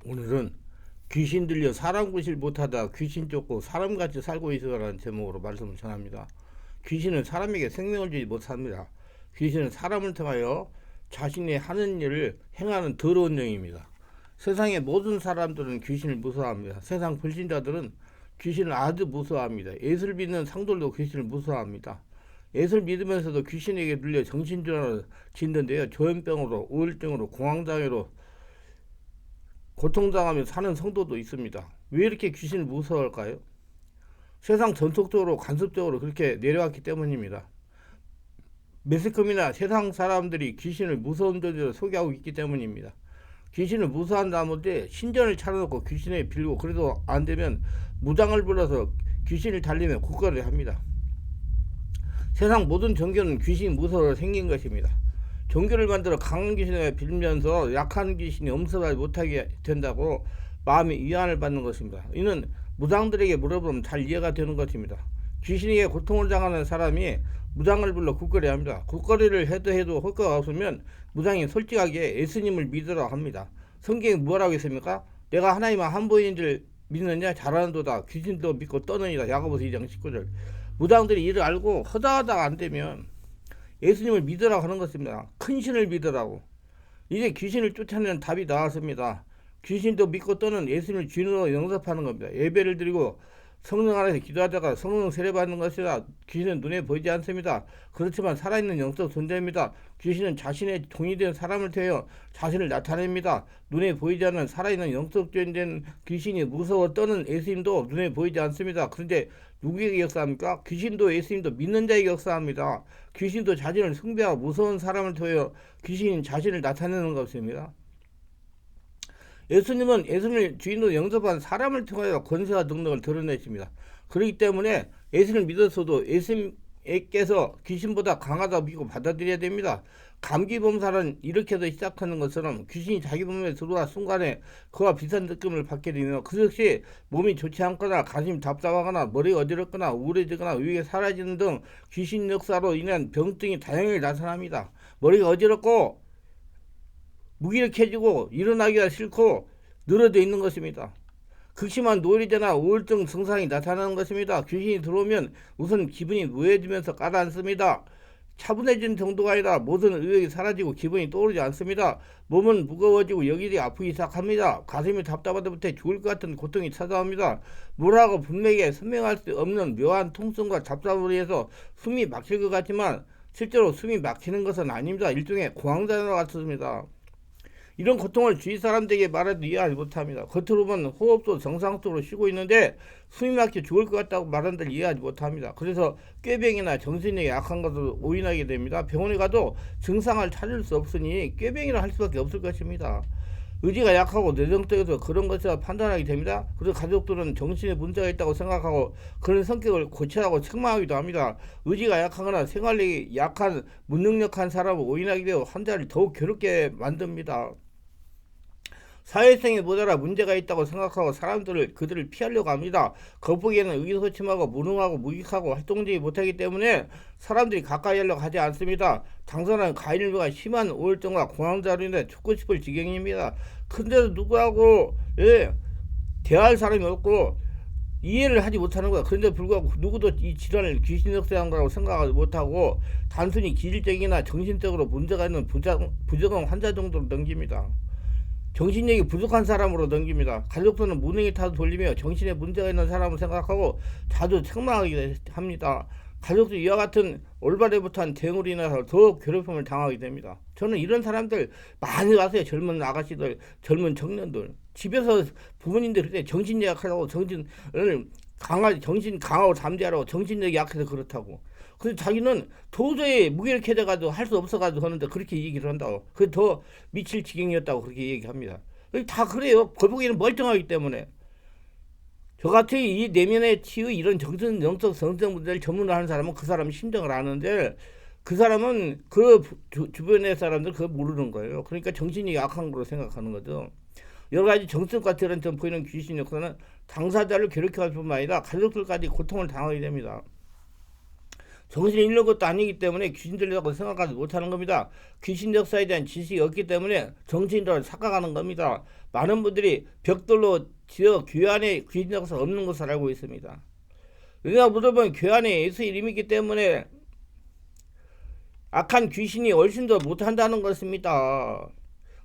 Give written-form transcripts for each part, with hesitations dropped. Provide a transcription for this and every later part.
오늘은 귀신 들려 사람 구실 못하다 귀신 쫓고 사람같이 살고 있어라는 제목으로 말씀을 전합니다. 귀신은 사람에게 생명을 주지 못합니다. 귀신은 사람을 통하여 자신이 하는 일을 행하는 더러운 영입니다. 세상의 모든 사람들은 귀신을 무서워합니다. 세상 불신자들은 귀신을 아주 무서워합니다. 예수를 믿는 상들도 귀신을 무서워합니다. 예수를 믿으면서도 귀신에게 눌려 정신질환을 짓는데요. 조현병으로, 우울증으로, 공황장애로 고통당하며 사는 성도도 있습니다. 왜 이렇게 귀신을 무서워할까요? 세상 전통적으로 간섭적으로 그렇게 내려왔기 때문입니다. 매스컴이나 세상 사람들이 귀신을 무서운 존재로 소개하고 있기 때문입니다. 귀신을 무서워한 다음에 신전을 차려놓고 귀신에 빌고 그래도 안 되면 무당을 불러서 귀신을 달리며 국가를 합니다. 세상 모든 종교는 귀신이 무서워 생긴 것입니다. 종교를 만들어 강한 귀신에 빌면서 약한 귀신이 엄습하지 못하게 된다고 마음의 위안을 받는 것입니다. 이는 무당들에게 물어보면 잘 이해가 되는 것입니다. 귀신에게 고통을 당하는 사람이 무당을 불러 국거리 합니다. 국거리를 해도 효과가 없으면 무당이 솔직하게 예수님을 믿으라 합니다. 성경에 뭐라고 했습니까? 내가 하나님 한 분인 줄 믿느냐? 잘하는도다. 귀신도 믿고 떠느니라. 야고보서 2장 19절. 무당들이 이를 알고 허다하다가 안 되면 예수님을 믿으라고 하는 것입니다. 큰 신을 믿으라고. 이제 귀신을 쫓아내는 답이 나왔습니다. 귀신도 믿고 떠는 예수님을 주인으로 영접하는 겁니다. 예배를 드리고 성령 안에서 기도하다가 성령 세례받는 것이라 귀신은 눈에 보이지 않습니다. 그렇지만 살아있는 영적 존재입니다. 귀신은 자신의 종이 된 사람을 통해 자신을 나타냅니다. 눈에 보이지 않는 살아있는 영적 존재인 귀신이 무서워 떠는 예수님도 눈에 보이지 않습니다. 그런데 누구에게 역사합니까? 귀신도 예수님도 믿는 자에게 역사합니다. 귀신도 자신을 숭배하고 무서운 사람을 통해 귀신이 자신을 나타내는 것입니다. 예수님은 예수님을 주인으로 영접한 사람을 통하여 권세와 능력을 드러내십니다. 그렇기 때문에 예수님을 믿어서도 예수님께서 귀신보다 강하다고 믿고 받아들여야 됩니다. 감기 범사는 이렇게도 시작하는 것처럼 귀신이 자기 몸에 들어와 순간에 그와 비슷한 느낌을 받게 되며 그 역시 몸이 좋지 않거나 가슴이 답답하거나 머리가 어지럽거나 우울해지거나 의욕이 사라지는 등 귀신 역사로 인한 병증이 다양하게 나타납니다. 머리가 어지럽고 무기력해지고 일어나기가 싫고 늘어져 있는 것입니다. 극심한 노이즈나 우울증 증상이 나타나는 것입니다. 귀신이 들어오면 우선 기분이 우해지면서 가라앉습니다. 차분해진 정도가 아니라 모든 의욕이 사라지고 기분이 떠오르지 않습니다. 몸은 무거워지고 여기저기 아프기 시작합니다. 가슴이 답답하다부터 죽을 것 같은 고통이 찾아옵니다. 뭐라고 분명히 설명할 수 없는 묘한 통증과 답답으로 해서 숨이 막힐 것 같지만 실제로 숨이 막히는 것은 아닙니다. 일종의 공황장애 같습니다. 이런 고통을 주위 사람들에게 말해도 이해하지 못합니다. 겉으로 보면 호흡도 정상적으로 쉬고 있는데 숨이 막혀 죽을 것 같다고 말하는데 이해하지 못합니다. 그래서 꾀병이나 정신력이 약한 것을 오인하게 됩니다. 병원에 가도 증상을 찾을 수 없으니 꾀병이라 할 수밖에 없을 것입니다. 의지가 약하고 내성적에서 그런 것이라 판단하게 됩니다. 그래서 가족들은 정신에 문제가 있다고 생각하고 그런 성격을 고치라고 책망하기도 합니다. 의지가 약하거나 생활력이 약한 무능력한 사람을 오인하게 되어 환자를 더욱 괴롭게 만듭니다. 사회성에 모자라 문제가 있다고 생각하고 그들을 피하려고 합니다. 겉보기에는 의기소침하고 무능하고 무익하고 활동적이지 못하기 때문에 사람들이 가까이 하려고 하지 않습니다. 당선한 가인일보가 심한 우울증과 공황장애로 인해 죽고 싶을 지경입니다. 근데도 누구하고 대화할 사람이 없고 이해를 하지 못하는 거야. 그런데 불구하고 누구도 이 질환을 귀신 역사한 거라고 생각하지 못하고 단순히 기질적이나 정신적으로 문제가 있는 부정한 환자 정도로 넘깁니다. 정신력이 부족한 사람으로 넘깁니다. 가족들은 무능의 탓을 돌리며 정신에 문제가 있는 사람을 생각하고 자주 책망하게 합니다. 가족들이 이와 같은 올바르지 못한 대응으로 인해서 더 괴롭힘을 당하게 됩니다. 저는 이런 사람들 많이 봤어요. 젊은 아가씨들, 젊은 청년들. 집에서 부모님들 그때 정신력이 약하다고 정신 강하고 담대하라고 정신력이 약해서 그렇다고. 그래서 자기는 도저히 무기력해져가지고 할 수 없어가지고 하는데 그렇게 얘기를 한다고. 그게 더 미칠 지경이었다고 그렇게 얘기합니다. 다 그래요. 거북이는 멀쩡하기 때문에. 저같이 이 내면의 치유 이런 정신 영적 성적 문제를 전문으로 하는 사람은 그 사람 심정을 아는데 그 사람은 그 주변의 사람들 그거 모르는 거예요. 그러니까 정신이 약한 거로 생각하는 거죠. 여러 가지 정신과 들은 보이는 귀신 역사는 당사자를 괴롭게 할 뿐만 아니라 가족들까지 고통을 당하게 됩니다. 정신이 있는 것도 아니기 때문에 귀신들이라고 생각하지 못하는 겁니다. 귀신 역사에 대한 지식이 없기 때문에 정신으로 착각하는 겁니다. 많은 분들이 벽돌로 지어 교회 안에 귀신 역사가 없는 것을 알고 있습니다. 왜냐 물어보면 교회 안에 예수 이름이 있기 때문에 악한 귀신이 훨씬 더 못한다는 것입니다.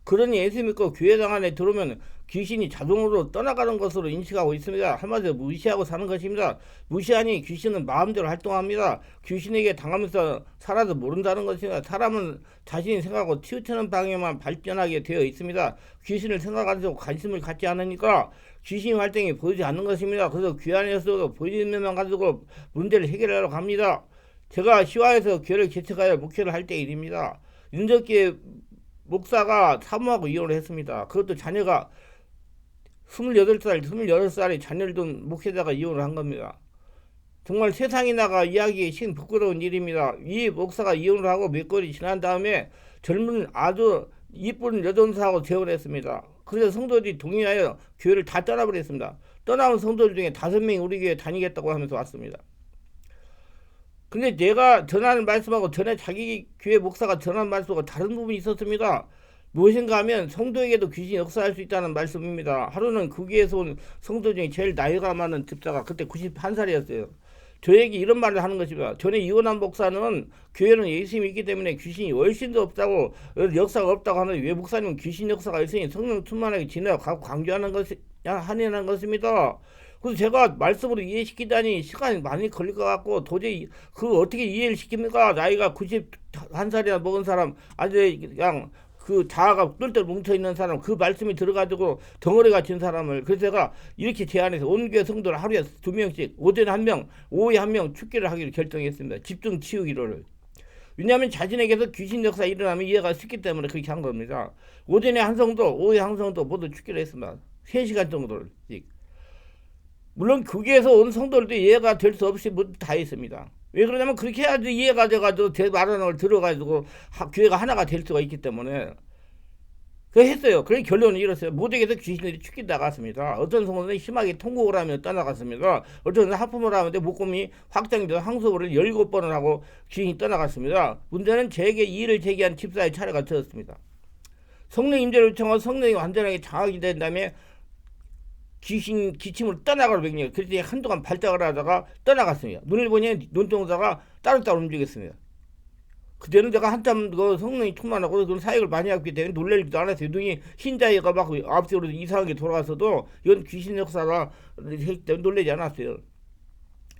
그러니 예수 믿고 교회당 안에 들어오면 귀신이 자동으로 떠나가는 것으로 인식하고 있습니다. 한마디로 무시하고 사는 것입니다. 무시하니 귀신은 마음대로 활동합니다. 귀신에게 당하면서 살아도 모른다는 것입니다. 사람은 자신이 생각하고 치우치는 방향만 발전하게 되어 있습니다. 귀신을 생각하고 관심을 갖지 않으니까 귀신 활동이 보이지 않는 것입니다. 그래서 귀 안에서 보이는 면만 가지고 문제를 해결하러 갑니다. 제가 시화에서 교회를 개척하여 목회를 할 때 일입니다. 윤석기 목사가 사모하고 이혼을 했습니다. 그것도 자녀가 28살이 자녀를 둔 목회자가 이혼을 한 겁니다. 정말 세상에 나가 이야기에 신 부끄러운 일입니다. 이 목사가 이혼을 하고 몇 개월이 지난 다음에 젊은 아주 이쁜 여전사하고 재혼했습니다. 그래서 성도들이 동의하여 교회를 다 떠나버렸습니다. 떠나온 성도들 중에 5명이 우리 교회 다니겠다고 하면서 왔습니다. 근데 내가 전하는 말씀하고 전에 자기 교회 목사가 전하는 말씀하고 다른 부분이 있었습니다. 무엇인가 하면 성도에게도 귀신이 역사할 수 있다는 말씀입니다. 하루는 그 교회에서 온 성도 중에 제일 나이가 많은 집사가 그때 91살이었어요. 저에게 이런 말을 하는 것입니다. 전에 이혼한 목사는 교회는 예수님이 있기 때문에 귀신이 훨씬 더 없다고 역사가 없다고 하는데 왜 목사님은 귀신 역사가 있으니 성령 충만하게 지내고 강조하는 하는 것입니다. 그래서 제가 말씀으로 이해시키다니 시간이 많이 걸릴 것 같고 도저히 그 어떻게 이해를 시킵니까? 나이가 91살이나 먹은 사람 아주 그냥 그 자아가 똘똘 뭉쳐있는 사람 그 말씀이 들어가지고 덩어리가 진 사람을 그래서 제가 이렇게 제안해서 온교회 성도를 하루에 2명씩 오전에 1명 오후에 1명 축기를 하기로 결정했습니다. 집중 치유기로를. 왜냐하면 자신에게서 귀신 역사 일어나면 이해가 쉽기 때문에 그렇게 한 겁니다. 오전에 한 성도 오후에 한 성도 모두 축기를 했습니다. 3시간 정도를. 물론 거기에서 온 성도들도 이해가 될 수 없이 모두 다 했습니다. 왜 그러냐면 그렇게 해야지 이해가 돼가지고 제 말하는 걸 들어가지고 교회가 하나가 될 수가 있기 때문에 그래 했어요. 그래 결론은 이렇어요. 모두에게서 귀신들이 축기 나갔습니다. 어떤 성도는 심하게 통곡을 하며 떠나갔습니다. 어떤 하품을 하는데 목구멍이 확장돼서 항소를 17번을 하고 귀신이 떠나갔습니다. 문제는 제게 이의를 제기한 집사의 차례가 되었습니다. 성령 임재를 요청하고 성령이 완전하게 장악이 된 다음에 귀신 기침으로 떠나가로 명령. 그랬더니 한동안 발작을 하다가 떠나갔습니다. 눈을 보니 눈동자가 따로따로 움직였습니다. 그때는 제가 한참 그 성령이 충만하고 그런 사역을 많이 했기 때문에 놀랄지도 않았어요. 눈이 흰자위가 막 앞쪽으로 이상하게 돌아가서도 이건 귀신 역사가 했기 때문에 놀라지 않았어요.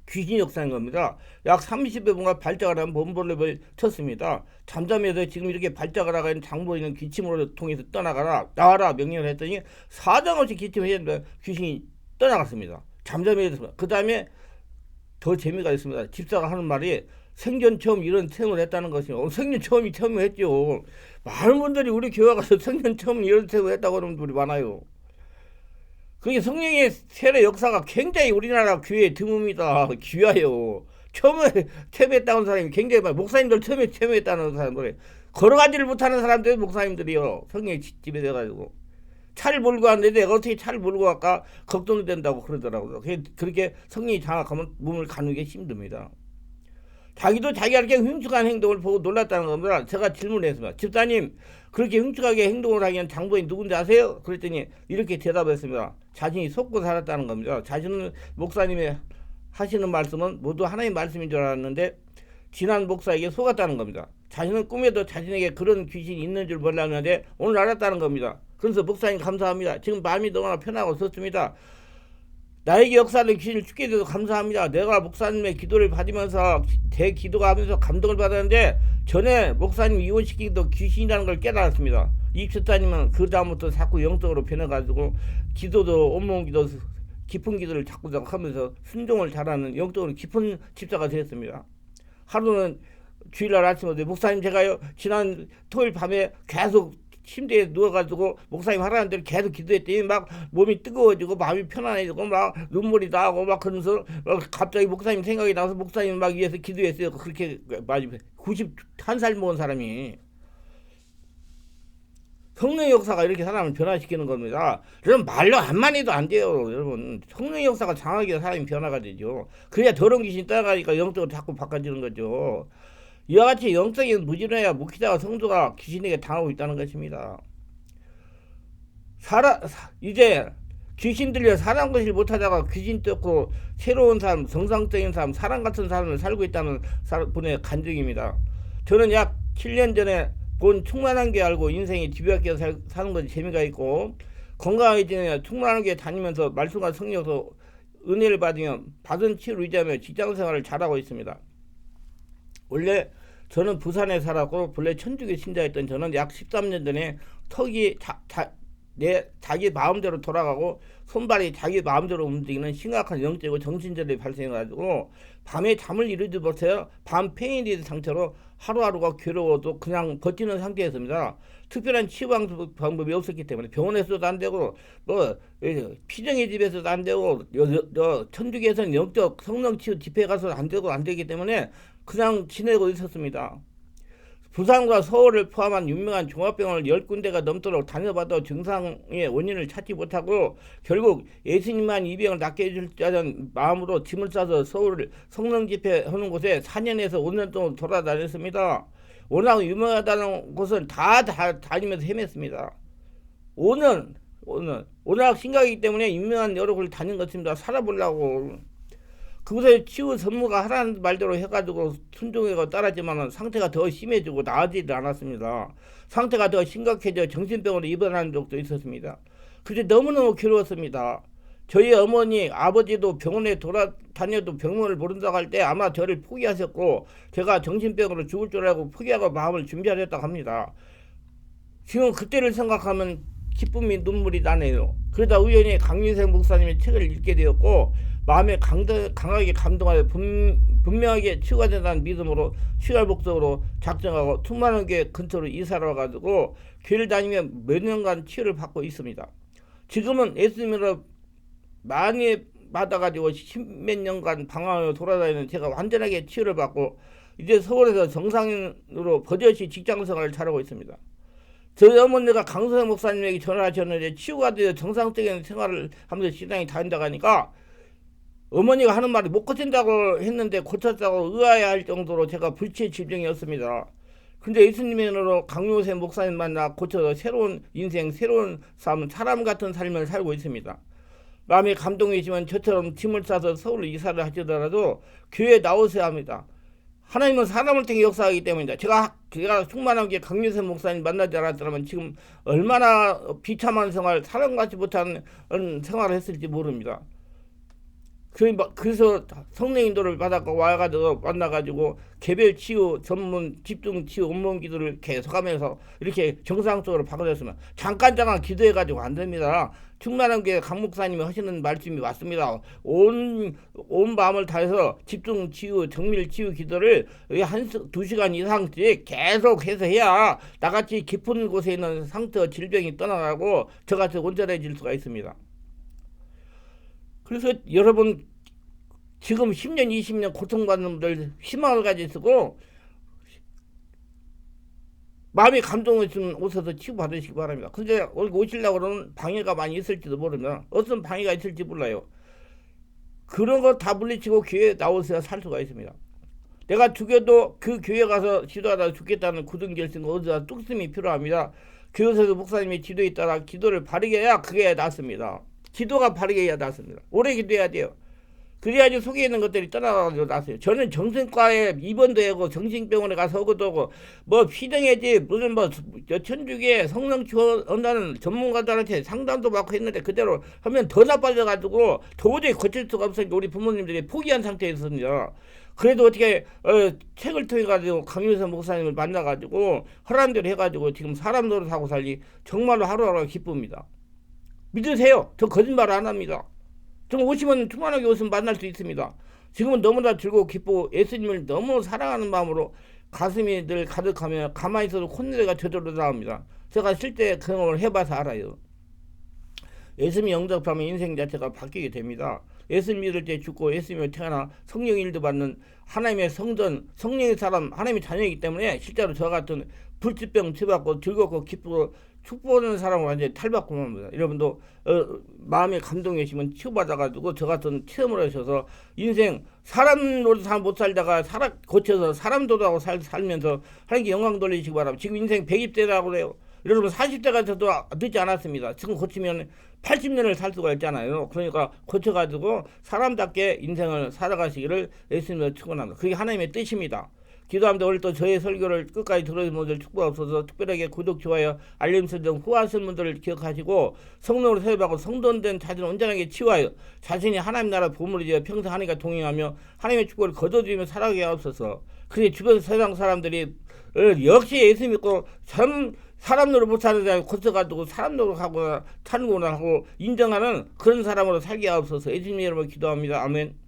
귀신 역사인 겁니다. 약 30여 분간 발작을 한 몸벌림을 쳤습니다. 잠잠해서 지금 이렇게 발작을 하고 있는 장보이는 기침으로 통해서 떠나가라 나와라 명령을 했더니 사정없이 기침을 했는데 귀신이 떠나갔습니다. 잠잠해서 그 다음에 더 재미가 있습니다. 집사가 하는 말이 생전 처음 이런 체험을 했다는 것이요. 생전 처음 체험을 했죠. 많은 분들이 우리 교회 가서 생전 처음 이런 체험을 했다고 하는 분들이 많아요. 그게 성령의 세례 역사가 굉장히 우리나라 교회에 드뭅니다. 귀하요. 처음에 체험했다는 사람이 굉장히 많아요. 목사님들 처음에 체험했다는 사람들이 걸어가지를 못하는 사람들이 목사님들이요. 성령의 집에 돼가지고 차를 몰고 왔는데 내가 어떻게 차를 몰고 갈까 걱정이 된다고 그러더라고요. 그렇게 성령이 장악하면 몸을 가누기 힘듭니다. 자기도 자기가 이렇게 흉측한 행동을 보고 놀랐다는 겁니다. 제가 질문했습니다. 집사님 그렇게 흉측하게 행동을 하기엔 장본인 누군지 아세요? 그랬더니 이렇게 대답했습니다. 자신이 속고 살았다는 겁니다. 자신은 목사님의 하시는 말씀은 모두 하나님의 말씀인 줄 알았는데 지난 목사에게 속았다는 겁니다. 자신은 꿈에도 자신에게 그런 귀신이 있는 줄 몰랐는데 오늘 알았다는 겁니다. 그래서 목사님 감사합니다. 지금 마음이 너무나 편하고 좋습니다. 나에게 역사를 귀신을 죽게 돼서 감사합니다. 내가 목사님의 기도를 받으면서 대기도가 하면서 감동을 받았는데 전에 목사님 이혼시키기도 귀신이라는 걸 깨달았습니다. 이 집사님은 그 다음부터 자꾸 영적으로 변해가지고 기도도 온몸 기도 깊은 기도를 자꾸 하면서 순종을 잘하는 영적으로 깊은 집사가 되었습니다. 하루는 주일날 아침에 목사님 제가요 지난 토요일 밤에 계속 침대에 누워가지고 목사님 하라는 대로 계속 기도했더니 막 몸이 뜨거워지고 마음이 편안해지고 막 눈물이 나고 막 그러면서 갑자기 목사님 생각이 나서 목사님 막 위해서 기도했어요. 그렇게 많이 91살 먹은 사람이 성령의 역사가 이렇게 사람을 변화시키는 겁니다. 여러분 말로 한마디 해도 안 돼요. 여러분 성령의 역사가 장하게 사람이 변화가 되죠. 그래야 더러운 귀신이 따라가니까 영적으로 자꾸 바꿔지는 거죠. 이와 같이 영적인 무지론야 목회자와 성도가 귀신에게 당하고 있다는 것입니다. 이제 귀신 들려 사람 것을 못하다가 귀신 쫓고 새로운 삶, 정상적인 삶, 사람 같은 삶을 살고 있다는 분의 간증입니다. 저는 약 7년 전에 본 충만한 게 알고 인생이 뒤바뀌어 사는 것이 재미가 있고 건강해지느냐 충만한 게 다니면서 말씀과 성령에서 은혜를 받으며 받은 치유를 유지하며 직장생활을 잘하고 있습니다. 원래 저는 부산에 살았고 본래 천주교 신자였던 저는 약 13년 전에 턱이 자기 마음대로 돌아가고 손발이 자기 마음대로 움직이는 심각한 영적이고 정신질환이 발생해가지고 밤에 잠을 이루지 못해요. 밤 페인리드 상태로 하루하루가 괴로워도 그냥 버티는 상태였습니다. 특별한 치유 방법이 없었기 때문에 병원에서도 안 되고 뭐 피정의 집에서도 안 되고 천주교에서는 영적 성령 치유 집회 가서도 안 되고 안 되기 때문에 그냥 지내고 있었습니다. 부산과 서울을 포함한 유명한 종합병원을 10군데가 넘도록 다녀봐도 증상의 원인을 찾지 못하고 결국 예수님만 이 병을 낫게 해줄자는 마음으로 짐을 싸서 서울 성령 집회 하는 곳에 4년에서 5년 동안 돌아다녔습니다. 워낙 유명하다는 곳은 다 다니면서 헤맸습니다. 5년 워낙 심각하기 때문에 유명한 여러 곳을 다닌 것입니다. 살아보려고. 그곳에 치유 전무가 하라는 말대로 해가지고 순종해가 따랐지만 상태가 더 심해지고 나아지지 않았습니다. 상태가 더 심각해져 정신병원에 입원하는 적도 있었습니다. 그때 너무너무 괴로웠습니다. 저희 어머니 아버지도 병원에 돌아다녀도 병원을 모른다고 할 때 아마 저를 포기하셨고 제가 정신병으로 죽을 줄 알고 포기하고 마음을 준비하셨다고 합니다. 지금 그때를 생각하면 기쁨이 눈물이 나네요. 그러다 우연히 강윤생 목사님의 책을 읽게 되었고 마음에 강하게 감동하여 분명하게 치유가 된다는 믿음으로 치유할 목적으로 작정하고 충만한 교 근처로 이사를 와가지고 교회를 다니며 몇 년간 치유를 받고 있습니다. 지금은 예수님으로 많이 받아가지고 십몇 년간 방황하며 돌아다니는 제가 완전하게 치유를 받고 이제 서울에서 정상인으로 버젓이 직장생활을 잘하고 있습니다. 저희 어머니가 강소영 목사님에게 전화하셨는데 치유가 되어 정상적인 생활을 하면서 시장에 다닌다고 하니까 어머니가 하는 말이 못 고친다고 했는데 고쳤다고 의아해할 정도로 제가 불치의 질병이었습니다. 근데 예수님으로 강요세 목사님 만나 고쳐서 새로운 인생, 새로운 삶, 사람 같은 삶을 살고 있습니다. 마음에 감동이지만 저처럼 짐을 싸서 서울로 이사를 하시더라도 교회에 나오셔야 합니다. 하나님은 사람을 통해 역사하기 때문입니다. 제가 충만한 게 강유세 목사님 만나지 않았더라면 지금 얼마나 비참한 생활, 사람같이 못하는 생활을 했을지 모릅니다. 그래서 성령 인도를 받아서 와가지고 만나가지고 개별 치유 전문 집중 치유 온몸 기도를 계속하면서 이렇게 정상적으로 바꿔줬으면 잠깐 기도해가지고 안 됩니다. 충만한 게 강 목사님이 하시는 말씀이 맞습니다. 온 마음을 다해서 집중 치유 정밀 치유 기도를 한 2시간 이상씩 계속해서 해야 나같이 깊은 곳에 있는 상처 질병이 떠나가고 저같이 온전해질 수가 있습니다. 그래서 여러분 지금 10년 20년 고통받는 분들 희망을 가지시고 마음의 감동을 좀 오셔서 치유받으시기 바랍니다. 근데 여기 오시려고 그러면 방해가 많이 있을지도 모릅니다. 어떤 방해가 있을지 몰라요. 그런 거 다 물리치고 교회에 나오셔야 살 수가 있습니다. 내가 죽여도 그 교회 가서 기도하다 죽겠다는 굳은 결심과 의지와 뚝심이 필요합니다. 교회에서 목사님이 기도에 따라 기도를 바르게 해야 그게 낫습니다. 기도가 바르게 해야 낫습니다. 오래 기도해야 돼요. 그래야지 속에 있는 것들이 떠나가지고 났어요. 저는 정신과에 입원도 하고 정신병원에 가서 오고도 하고 뭐 피정해지 무슨 뭐 천주교에 성령 치유한다는 전문가들한테 상담도 받고 했는데 그대로 하면 더 나빠져가지고 도저히 고칠 수가 없으니까 우리 부모님들이 포기한 상태에 있습니다. 그래도 어떻게 책을 통해 가지고 강윤선 목사님을 만나가지고 허락한 대로 해가지고 지금 사람 노릇하고 살리 정말로 하루하루가 기쁩니다. 믿으세요. 저 거짓말 안 합니다. 좀 오시면 충만하게 오시면 만날 수 있습니다. 지금은 너무나 즐거워 기쁘고 예수님을 너무 사랑하는 마음으로 가슴이 늘 가득하며 가만히 있어도 콧노래가 저절로 나옵니다. 제가 실제 경험을 해봐서 알아요. 예수님 영접하면 인생 자체가 바뀌게 됩니다. 예수님 믿을 때 죽고 예수님을 태어나 성령 일도 받는 하나님의 성전, 성령의 사람, 하나님의 자녀이기 때문에 실제로 저 같은 불치병 치받고 즐겁고 기쁘고 축복하는 사람을 완전히 탈바꿈합니다. 여러분도 마음의 감동이시면 치유받아가지고 저 같은 체험을 하셔서 인생 사람으로 못 살다가 고쳐서 사람도하고 살면서 하나님께 영광 돌리시기 바랍니다. 지금 인생 120대라고 그래요. 여러분 40대가 돼도 늦지 않았습니다. 지금 고치면 80년을 살 수가 있잖아요. 그러니까 고쳐가지고 사람답게 인생을 살아가시기를 예수님으로 축원합니다. 그게 하나님의 뜻입니다. 기도합니다. 오늘 또 저의 설교를 끝까지 들어주신 분들 축복하옵소서. 특별하게 구독, 좋아요, 알림 설정, 후하신 분들을 기억하시고 성령으로 세례받고 성도된 자신을 온전하게 치유하여 자신이 하나님 나라 보물이 되어 평생 하나님과 동행하며 하나님의 축복을 거둬들이며 살아가게 하옵소서. 그게 주변 세상 사람들이 역시 예수 믿고 사람 노릇 못 사는 사람이 고쳐가지고 사람 노릇하고 사는구나 하고 인정하는 그런 사람으로 살게 하옵소서. 예수님 여러분 기도합니다. 아멘.